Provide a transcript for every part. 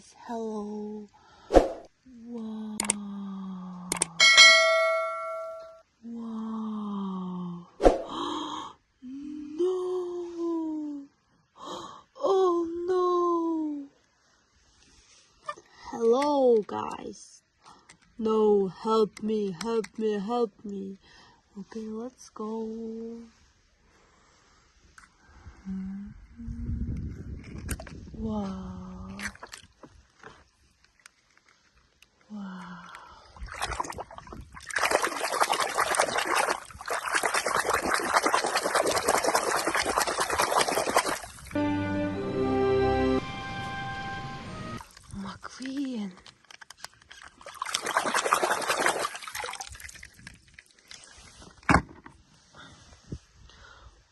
guys, hello. Wow. Wow. No. Oh no. Hello guys. No, help me, help me, help me. Okay, let's go. Wow. Wow. McQueen.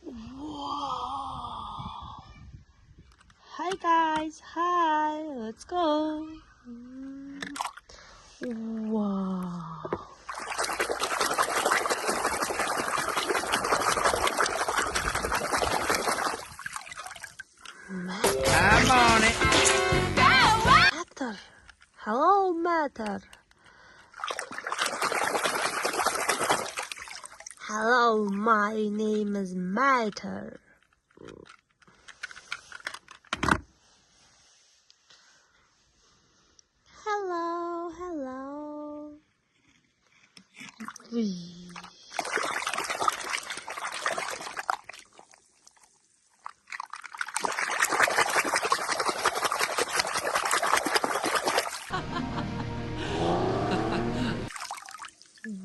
Wow. Hi guys, hi, let's go. Wow. I'm on it. Matter. Hello, Matter. Hello, my name is Matter. Hello, hello.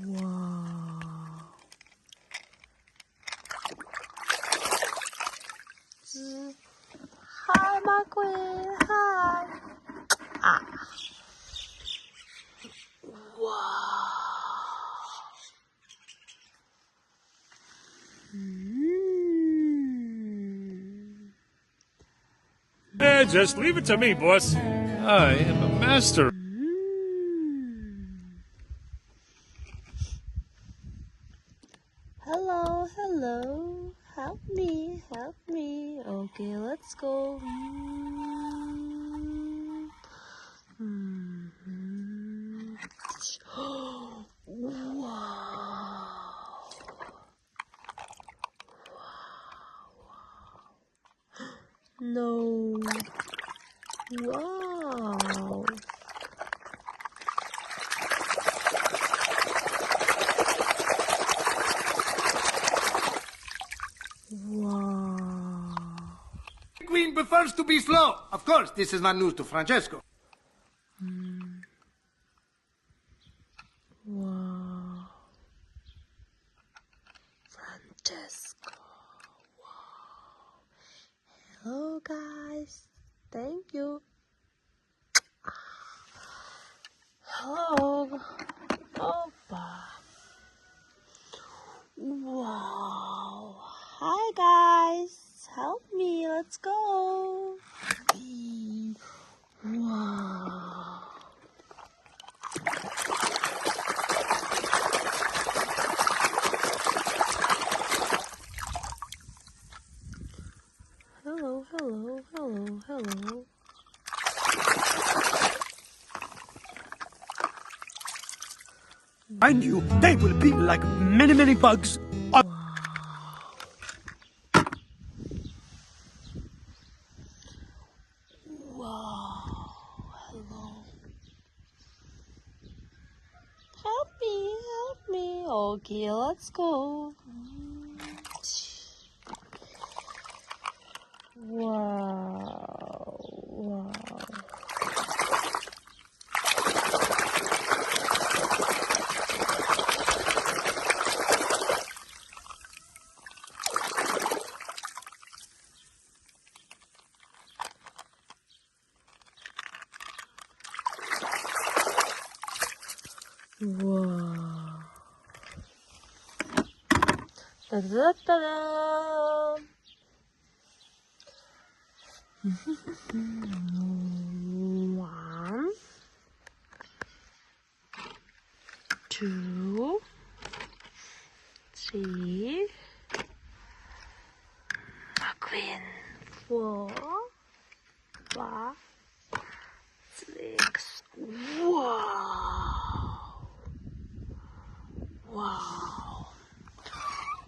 Wow. Hi, McQueen. Hi. Ah. Wow. Just leave it to me, boss. I am a master. Hello, hello. Help me, help me. Okay, let's go. Wow. No. Wow. Wow. Queen prefers to be slow. Of course, this is not news to Francesco. Wow. Francesco. Wow. Hello guys. Thank you. Hello. Opa. Wow. Hi guys. Help me. Let's go. Wow. Hello, hello, hello, hello. I knew they will be like many, many bugs. Wow. Wow. Hello. Help me, help me. Okay, let's go. Wow. Wow. Wow. Da-da-da-da-da. 1, 2, 3, McQueen, 4, 5, 6, 6. Wow. Wow.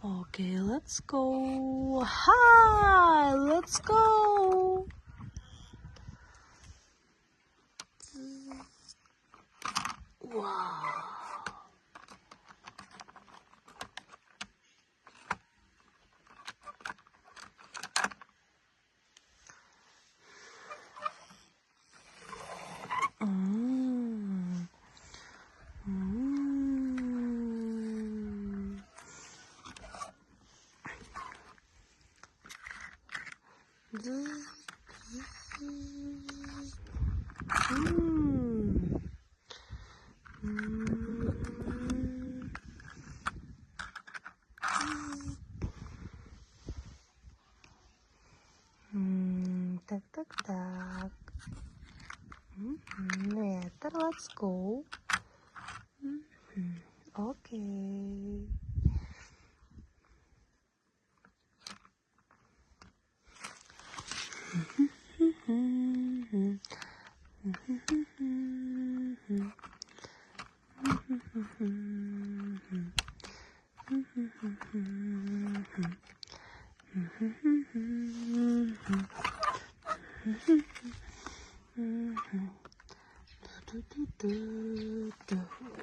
Okay, let's go. Hi, let's go. Wow. Mm. Mm. Mm. Tak tak tak. Later, let's go. Okay.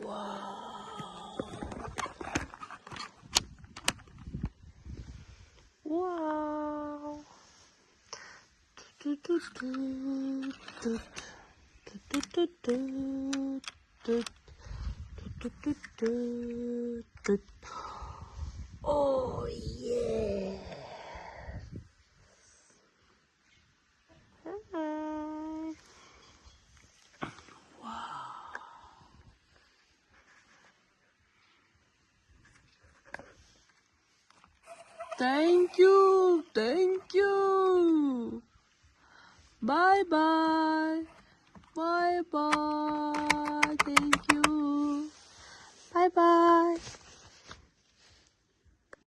Wow. Oh yeah. Thank you. Thank you. Bye bye. Bye bye. Thank you. Bye bye.